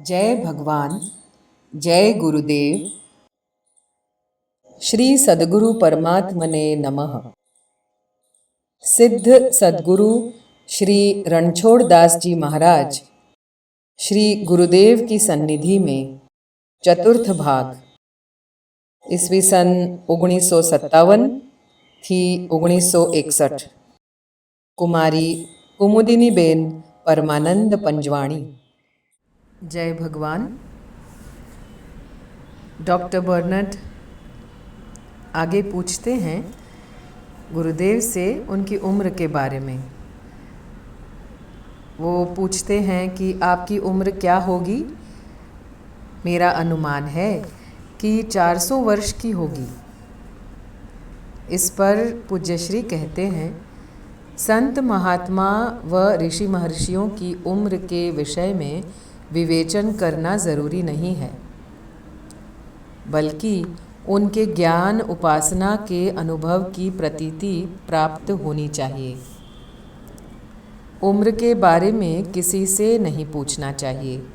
जय भगवान, जय गुरुदेव। श्री सद्गुरु परमात्मने नमः। सिद्ध सद्गुरु श्री रणछोड़ दास जी महाराज श्री गुरुदेव की सन्निधि में चतुर्थ भाग ईस्वी सन 1957 थी 1961 कुमारी कुमुदिनीबेन परमानंद पंजवाणी। जय भगवान। डॉक्टर बर्नट आगे पूछते हैं गुरुदेव से उनकी उम्र के बारे में। वो पूछते हैं कि आपकी उम्र क्या होगी। मेरा अनुमान है कि 400 वर्ष की होगी। इस पर पूज्यश्री कहते हैं, संत महात्मा व ऋषि महर्षियों की उम्र के विषय में विवेचन करना ज़रूरी नहीं है, बल्कि उनके ज्ञान उपासना के अनुभव की प्रतीति प्राप्त होनी चाहिए। उम्र के बारे में किसी से नहीं पूछना चाहिए।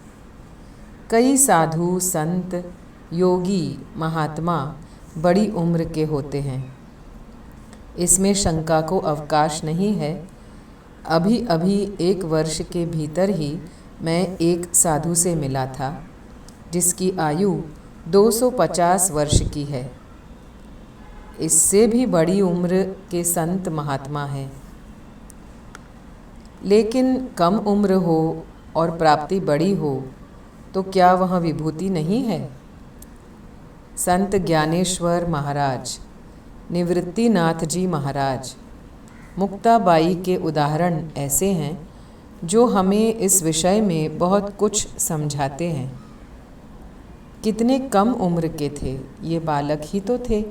कई साधु संत योगी महात्मा बड़ी उम्र के होते हैं, इसमें शंका को अवकाश नहीं है। अभी अभी 1 वर्ष के भीतर ही मैं एक साधु से मिला था जिसकी आयु 250 वर्ष की है। इससे भी बड़ी उम्र के संत महात्मा हैं। लेकिन कम उम्र हो और प्राप्ति बड़ी हो तो क्या वह विभूति नहीं है? संत ज्ञानेश्वर महाराज, निवृत्तिनाथ जी महाराज, मुक्ताबाई के उदाहरण ऐसे हैं जो हमें इस विषय में बहुत कुछ समझाते हैं। कितने कम उम्र के थे, ये बालक ही तो थे।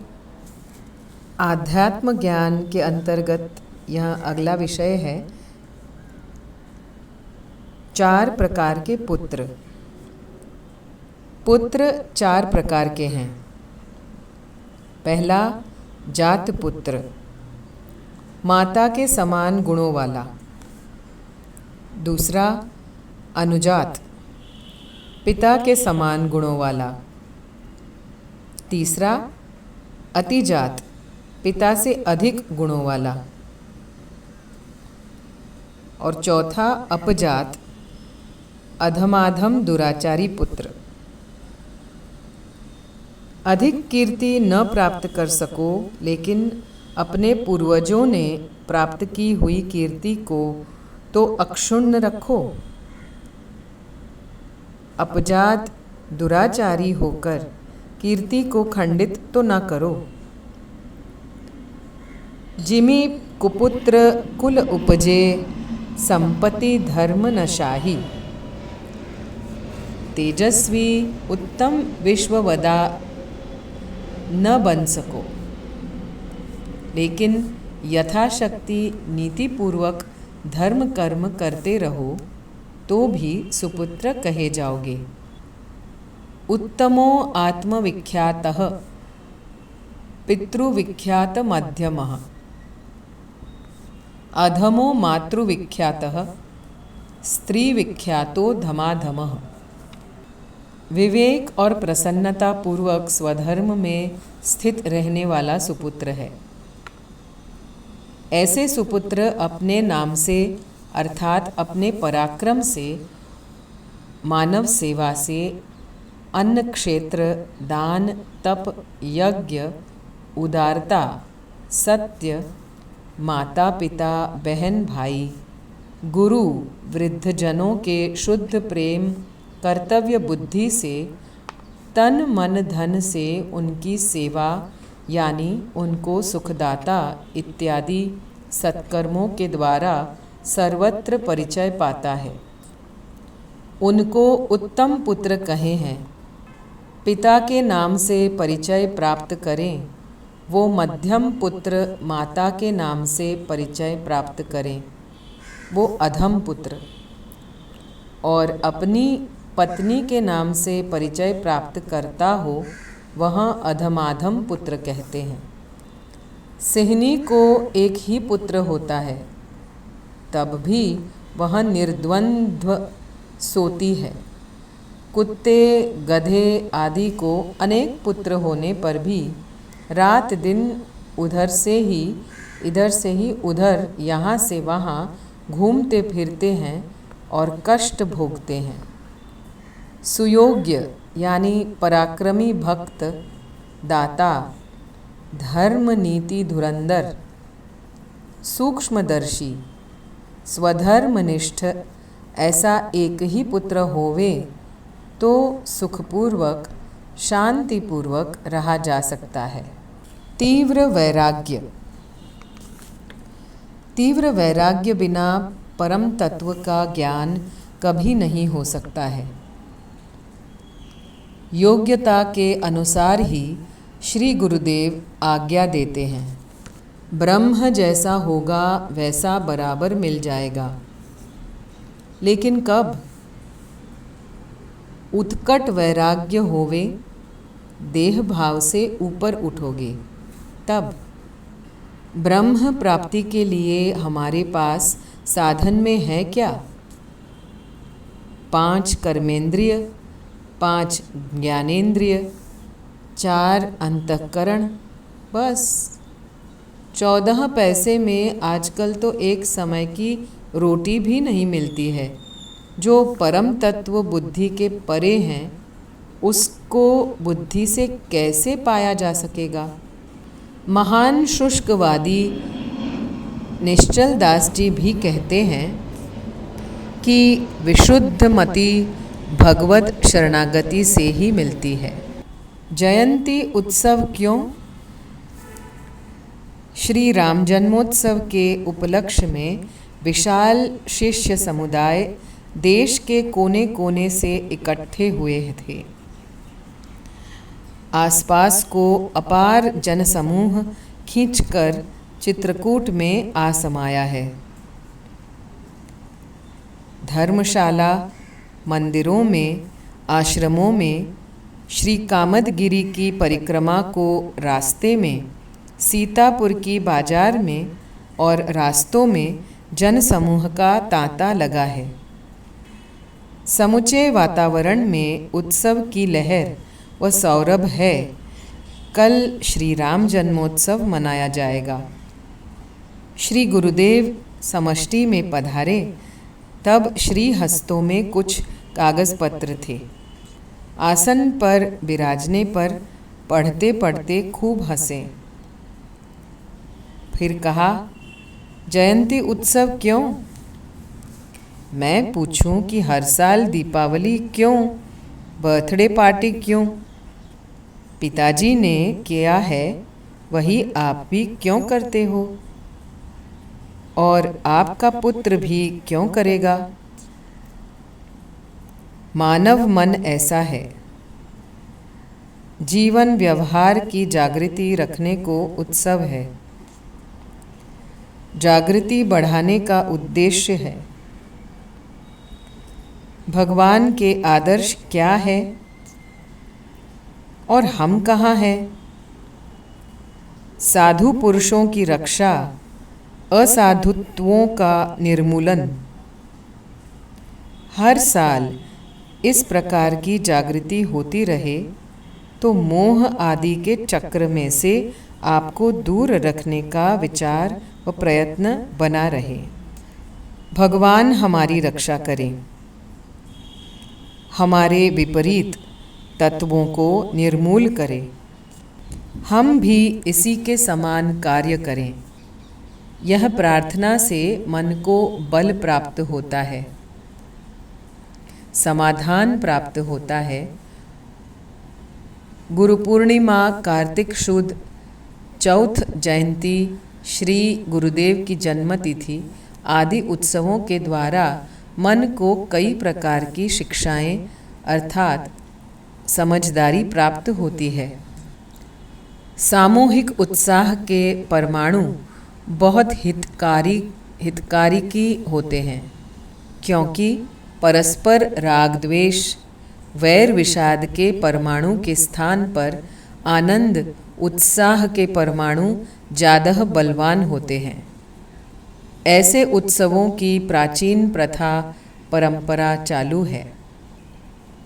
आध्यात्म ज्ञान के अंतर्गत यह अगला विषय है 4 प्रकार के पुत्र। पुत्र 4 प्रकार के हैं। पहला, जात पुत्र, माता के समान गुणों वाला। दूसरा, अनुजात, पिता के समान गुणों वाला। तीसरा, अतिजात, पिता से अधिक गुणों वाला। और चौथा, अपजात, अधमाधम दुराचारी पुत्र। अधिक कीर्ति न प्राप्त कर सको, लेकिन अपने पूर्वजों ने प्राप्त की हुई कीर्ति को तो अक्षुण्ण रखो। अपजात दुराचारी होकर कीर्ति को खंडित तो न करो। जिमि कुपुत्र कुल उपजे, संपत्ति धर्म न शाही। तेजस्वी उत्तम विश्ववदा न बन सको, लेकिन यथाशक्ति नीतिपूर्वक धर्म कर्म करते रहो तो भी सुपुत्र कहे जाओगे। उत्तमो आत्मविख्यातः पितृविख्यात मध्यमः, अधमो मातृविख्यातः स्त्रीविख्यातो धमाधमः। विवेक और प्रसन्नता पूर्वक स्वधर्म में स्थित रहने वाला सुपुत्र है। ऐसे सुपुत्र अपने नाम से अर्थात अपने पराक्रम से, मानव सेवा से, अन्न क्षेत्र, दान, तप, यज्ञ, उदारता, सत्य, माता पिता बहन भाई, गुरु वृद्धजनों के शुद्ध प्रेम, कर्तव्य बुद्धि से, तन मन धन से उनकी सेवा यानी उनको सुखदाता इत्यादि सत्कर्मों के द्वारा सर्वत्र परिचय पाता है। उनको उत्तम पुत्र कहे हैं। पिता के नाम से परिचय प्राप्त करें, वो मध्यम पुत्र माता के नाम से परिचय प्राप्त करें, वो अधम पुत्र। और अपनी पत्नी के नाम से परिचय प्राप्त करता हो, वह अधमाधम पुत्र कहते हैं। सिंहनी को एक ही पुत्र होता है, तब भी वह निर्द्वंद्व सोती है। कुत्ते, गधे आदि को अनेक पुत्र होने पर भी रात दिन इधर से ही उधर, यहाँ से वहाँ घूमते फिरते हैं और कष्ट भोगते हैं। सुयोग्य यानी पराक्रमी भक्त, दाता, धर्म नीति धुरंधर, सूक्ष्मदर्शी, स्वधर्मनिष्ठ ऐसा एक ही पुत्र होवे तो सुखपूर्वक शांतिपूर्वक रहा जा सकता है। तीव्र वैराग्य बिना परम तत्व का ज्ञान कभी नहीं हो सकता है। योग्यता के अनुसार ही श्री गुरुदेव आज्ञा देते हैं। ब्रह्म जैसा होगा वैसा बराबर मिल जाएगा, लेकिन कब? उत्कट वैराग्य होवे, देह भाव से ऊपर उठोगे तब। ब्रह्म प्राप्ति के लिए हमारे पास साधन में है क्या? 5 कर्मेंद्रिय, 5 ज्ञानेंद्रिय, 4 अंतःकरण, बस। 14 पैसे में आजकल तो एक समय की रोटी भी नहीं मिलती है। जो परम तत्व बुद्धि के परे हैं, उसको बुद्धि से कैसे पाया जा सकेगा? महान शुष्कवादी निश्चल दास जी भी कहते हैं कि विशुद्ध मति भगवत शरणागति से ही मिलती है। जयंती उत्सव क्यों? श्री राम जन्मोत्सव के उपलक्ष्य में विशाल शिष्य समुदाय देश के कोने कोने से इकट्ठे हुए थे। आसपास को अपार जनसमूह खींचकर चित्रकूट में आ समाया है। धर्मशाला, मंदिरों में, आश्रमों में, श्री कामदगिरी की परिक्रमा को रास्ते में, सीतापुर की बाजार में और रास्तों में जनसमूह का तांता लगा है। समुचे वातावरण में उत्सव की लहर व सौरभ है। कल श्री राम जन्मोत्सव मनाया जाएगा। श्री गुरुदेव समष्टि में पधारे तब श्री हस्तों में कुछ कागज़ पत्र थे। आसन पर विराजने पर पढ़ते पढ़ते खूब हंसे। फिर कहा, जयंती उत्सव क्यों? मैं पूछूं कि हर साल दीपावली क्यों, बर्थडे पार्टी क्यों? पिताजी ने किया है वही आप भी क्यों करते हो? और आपका पुत्र भी क्यों करेगा? मानव मन ऐसा है। जीवन व्यवहार की जागृति रखने को उत्सव है। जागृति बढ़ाने का उद्देश्य है। भगवान के आदर्श क्या है और हम कहाँ हैं? साधु पुरुषों की रक्षा, असाधुत्वों का निर्मूलन। हर साल इस प्रकार की जागृति होती रहे तो मोह आदि के चक्र में से आपको दूर रखने का विचार व प्रयत्न बना रहे। भगवान हमारी रक्षा करें। हमारे विपरीत तत्वों को निर्मूल करें। हम भी इसी के समान कार्य करें। यह प्रार्थना से मन को बल प्राप्त होता है, समाधान प्राप्त होता है। गुरु पूर्णिमा, कार्तिक शुद्ध चौथ जयंती, श्री गुरुदेव की जन्मतिथि आदि उत्सवों के द्वारा मन को कई प्रकार की शिक्षाएं अर्थात समझदारी प्राप्त होती है। सामूहिक उत्साह के परमाणु बहुत हितकारी की होते हैं, क्योंकि परस्पर राग द्वेष वैर विषाद के परमाणु के स्थान पर आनंद उत्साह के परमाणु ज़्यादा बलवान होते हैं। ऐसे उत्सवों की प्राचीन प्रथा परंपरा चालू है।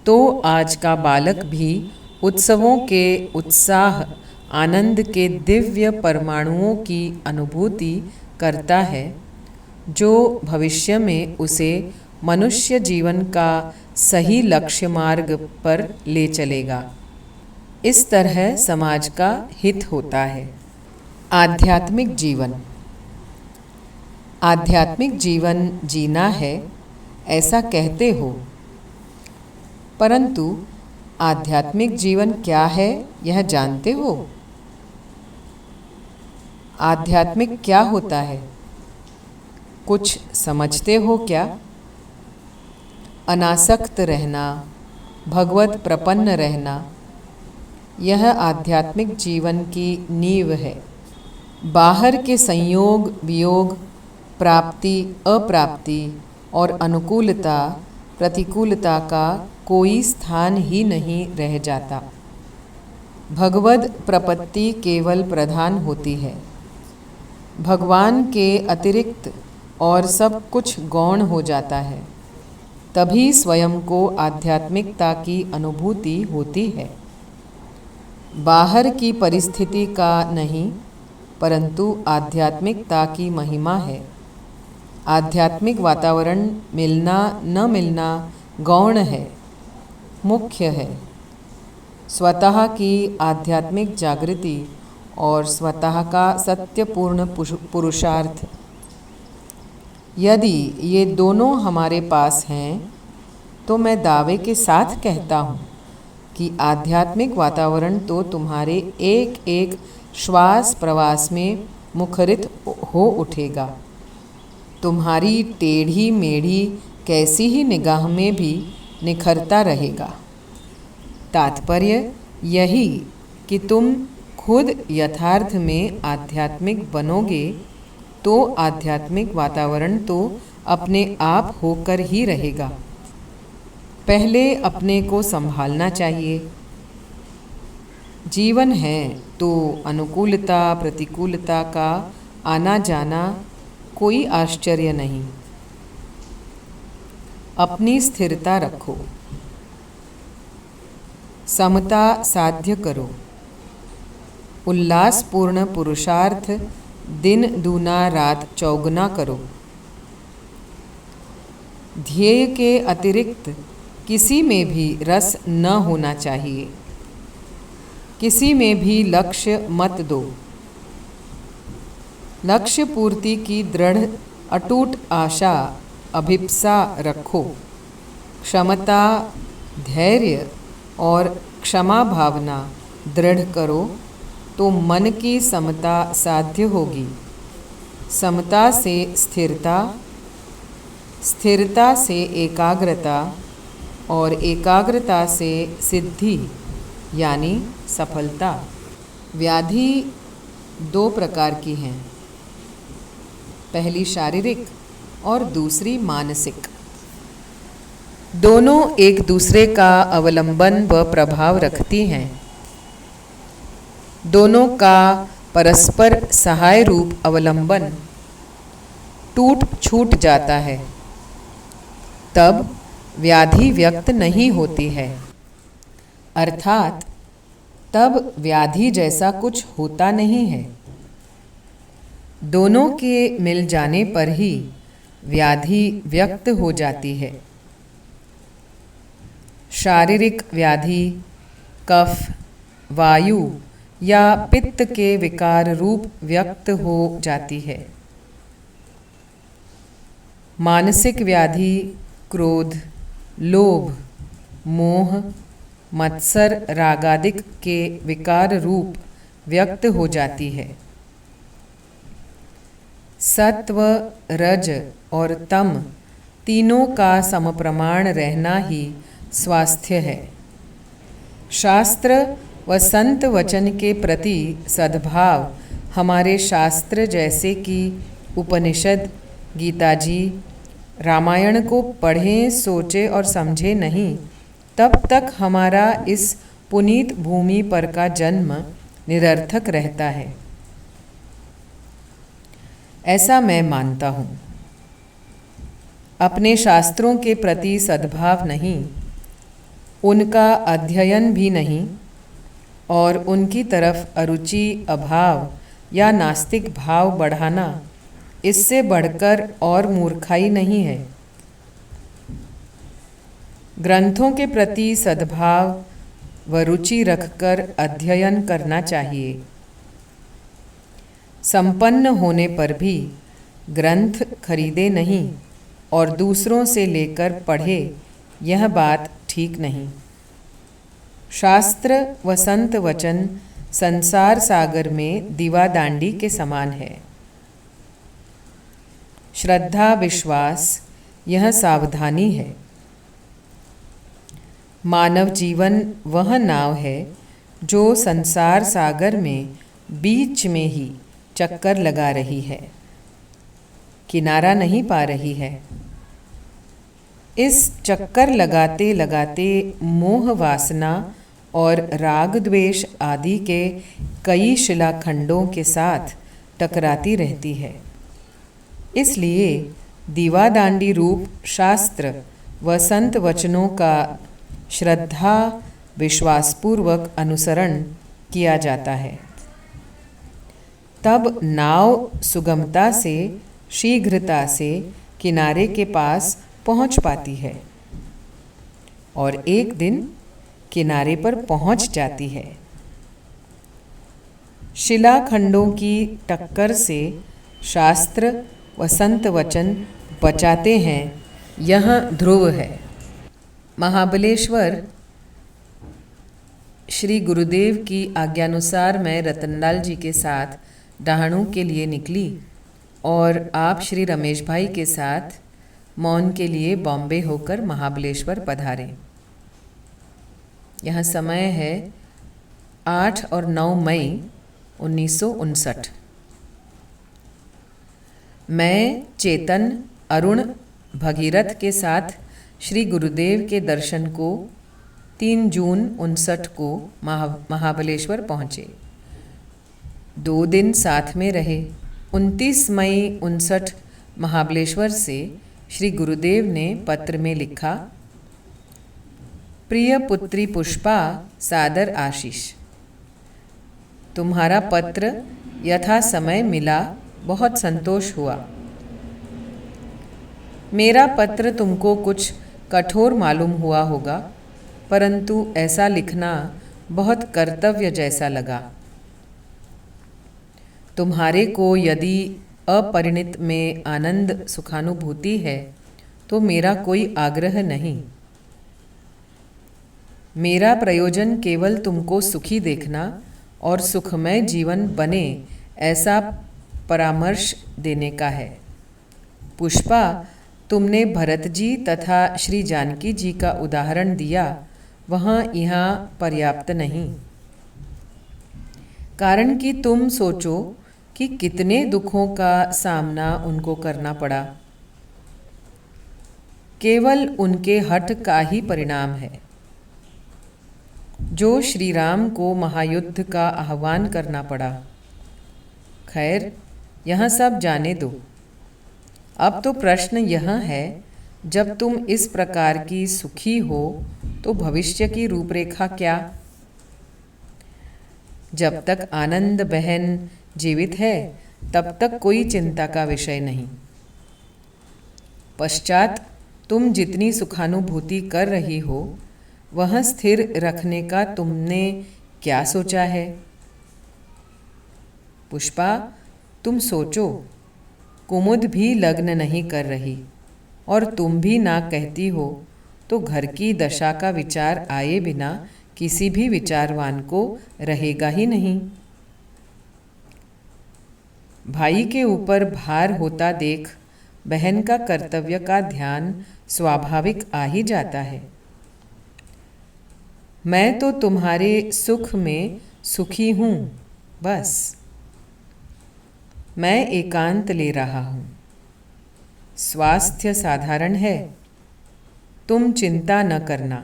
तो आज का बालक भी उत्सवों के उत्साह आनंद के दिव्य परमाणुओं की अनुभूति करता है, जो भविष्य में उसे मनुष्य जीवन का सही लक्ष्य मार्ग पर ले चलेगा। इस तरह समाज का हित होता है। आध्यात्मिक जीवन। आध्यात्मिक जीवन जीना है ऐसा कहते हो, परंतु आध्यात्मिक जीवन क्या है यह जानते हो? आध्यात्मिक क्या होता है कुछ समझते हो क्या? अनासक्त रहना, भगवत प्रपन्न रहना, यह आध्यात्मिक जीवन की नींव है। बाहर के संयोग वियोग, प्राप्ति अप्राप्ति और अनुकूलता प्रतिकूलता का कोई स्थान ही नहीं रह जाता। भगवद प्रपत्ति केवल प्रधान होती है। भगवान के अतिरिक्त और सब कुछ गौण हो जाता है। तभी स्वयं को आध्यात्मिकता की अनुभूति होती है। बाहर की परिस्थिति का नहीं, परंतु आध्यात्मिकता की महिमा है। आध्यात्मिक वातावरण मिलना न मिलना गौण है, मुख्य है। स्वतः की आध्यात्मिक जागृति और स्वतः का सत्यपूर्ण पुरुषार्थ, यदि ये दोनों हमारे पास हैं तो मैं दावे के साथ कहता हूँ कि आध्यात्मिक वातावरण तो तुम्हारे एक एक श्वास प्रवास में मुखरित हो उठेगा। तुम्हारी टेढ़ी मेढ़ी कैसी ही निगाह में भी निखरता रहेगा। तात्पर्य यही कि तुम खुद यथार्थ में आध्यात्मिक बनोगे तो आध्यात्मिक वातावरण तो अपने आप होकर ही रहेगा। पहले अपने को संभालना चाहिए। जीवन है तो अनुकूलता प्रतिकूलता का आना जाना कोई आश्चर्य नहीं। अपनी स्थिरता रखो, समता साध्य करो, उल्लासपूर्ण पुरुषार्थ दिन दूना रात चौगुना करो। ध्येय के अतिरिक्त किसी में भी रस न होना चाहिए। किसी में भी लक्ष्य मत दो। लक्ष्य पूर्ति की दृढ़ अटूट आशा अभिप्सा रखो। क्षमता, धैर्य और क्षमा भावना दृढ़ करो तो मन की समता साध्य होगी। समता से स्थिरता, स्थिरता से एकाग्रता और एकाग्रता से सिद्धि यानी सफलता। व्याधि दो प्रकार की हैं, पहली शारीरिक और दूसरी मानसिक। दोनों एक दूसरे का अवलंबन व प्रभाव रखती हैं। दोनों का परस्पर सहाय रूप अवलंबन टूट छूट जाता है, तब व्याधि व्यक्त नहीं होती है। अर्थात तब व्याधि जैसा कुछ होता नहीं है। दोनों के मिल जाने पर ही व्याधि व्यक्त हो जाती है। शारीरिक व्याधि कफ, वायु या पित्त के विकार रूप व्यक्त हो जाती है। मानसिक व्याधि क्रोध, लोभ, मोह, मत्सर रागादिक के विकार रूप व्यक्त हो जाती है। सत्व, रज और तम तीनों का समप्रमाण रहना ही स्वास्थ्य है। शास्त्र व संत वचन के प्रति सद्भाव हमारे शास्त्र जैसे कि उपनिषद, गीता जी, रामायण को पढ़ें, सोचें और समझें नहीं, तब तक हमारा इस पुनीत भूमि पर का जन्म निरर्थक रहता है। ऐसा मैं मानता हूँ। अपने शास्त्रों के प्रति सद्भाव नहीं, उनका अध्ययन भी नहीं और उनकी तरफ अरुचि, अभाव या नास्तिक भाव बढ़ाना इससे बढ़कर और मूर्खाई नहीं है। ग्रंथों के प्रति सद्भाव व रुचि रखकर अध्ययन करना चाहिए। संपन्न होने पर भी ग्रंथ खरीदे नहीं और दूसरों से लेकर पढ़े, यह बात ठीक नहीं। शास्त्र व संत वचन संसार सागर में दीवादांडी के समान है। श्रद्धा विश्वास यह सावधानी है। मानव जीवन वह नाव है जो संसार सागर में बीच में ही चक्कर लगा रही है, किनारा नहीं पा रही है। इस चक्कर लगाते लगाते मोह वासना और राग द्वेष आदि के कई शिलाखंडों के साथ टकराती रहती है। इसलिए दीवादांडी रूप शास्त्र व संत वचनों का श्रद्धा विश्वासपूर्वक अनुसरण किया जाता है। तब नाव सुगमता से, शीघ्रता से किनारे के पास पहुंच पाती है और एक दिन किनारे पर पहुंच जाती है। शिलाखंडों की टक्कर से शास्त्र व संत वचन बचाते हैं, यह ध्रुव है। महाबलेश्वर श्री गुरुदेव की आज्ञानुसार मैं रतनलाल जी के साथ डहाणू के लिए निकली और आप श्री रमेश भाई के साथ मौन के लिए बॉम्बे होकर महाबलेश्वर पधारे। यह समय है 8 और 9 मई 1959। मैं चेतन, अरुण, भगीरथ के साथ श्री गुरुदेव के दर्शन को 3 जून 1959 को महाबलेश्वर पहुँचे। 2 दिन साथ में रहे। 29 मई 1959 महाबलेश्वर से श्री गुरुदेव ने पत्र में लिखा, प्रिय पुत्री पुष्पा, सादर आशीष। तुम्हारा पत्र यथा समय मिला, बहुत संतोष हुआ। मेरा पत्र तुमको कुछ कठोर मालूम हुआ होगा, परंतु ऐसा लिखना बहुत कर्तव्य जैसा लगा। तुम्हारे को यदि अपरिणित में आनंद सुखानुभूति है तो मेरा कोई आग्रह नहीं। मेरा प्रयोजन केवल तुमको सुखी देखना और सुखमय जीवन बने ऐसा परामर्श देने का है। पुष्पा, तुमने भरत जी तथा श्री जानकी जी का उदाहरण दिया, वहाँ यहाँ पर्याप्त नहीं। कारण कि तुम सोचो कि कितने दुखों का सामना उनको करना पड़ा, केवल उनके हठ का ही परिणाम है। जो श्री राम को महायुद्ध का आह्वान करना पड़ा। खैर, यह सब जाने दो। अब तो प्रश्न यह है, जब तुम इस प्रकार की सुखी हो तो भविष्य की रूपरेखा क्या? जब तक आनंद बहन जीवित है तब तक कोई चिंता का विषय नहीं। पश्चात तुम जितनी सुखानुभूति कर रही हो वह स्थिर रखने का तुमने क्या सोचा है? पुष्पा, तुम सोचो, कुमुद भी लग्न नहीं कर रही और तुम भी ना कहती हो, तो घर की दशा का विचार आए बिना किसी भी विचारवान को रहेगा ही नहीं। भाई के ऊपर भार होता देख बहन का कर्तव्य का ध्यान स्वाभाविक आ ही जाता है। मैं तो तुम्हारे सुख में सुखी हूँ, बस। मैं एकांत ले रहा हूँ। स्वास्थ्य साधारण है। तुम चिंता न करना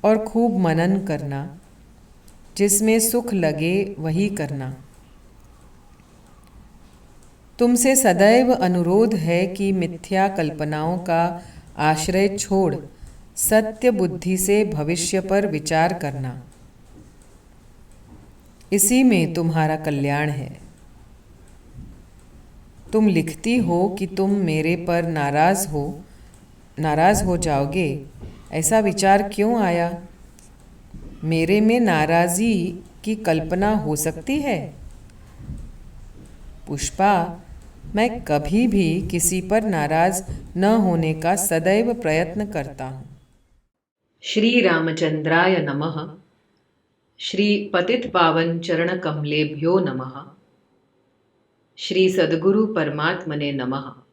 और खूब मनन करना, जिसमें सुख लगे वही करना। तुमसे सदैव अनुरोध है कि मिथ्या कल्पनाओं का आश्रय छोड़ सत्य बुद्धि से भविष्य पर विचार करना, इसी में तुम्हारा कल्याण है। तुम लिखती हो कि तुम मेरे पर नाराज़ हो जाओगे। ऐसा विचार क्यों आया? मेरे में नाराज़ी की कल्पना हो सकती है? पुष्पा, मैं कभी भी किसी पर नाराज़ न होने का सदैव प्रयत्न करता हूँ। श्री रामचंद्राय नमः। श्री पतित पावन चरण कमलेभ्यो नमः। श्री सद्गुरु परमात्मने नमः।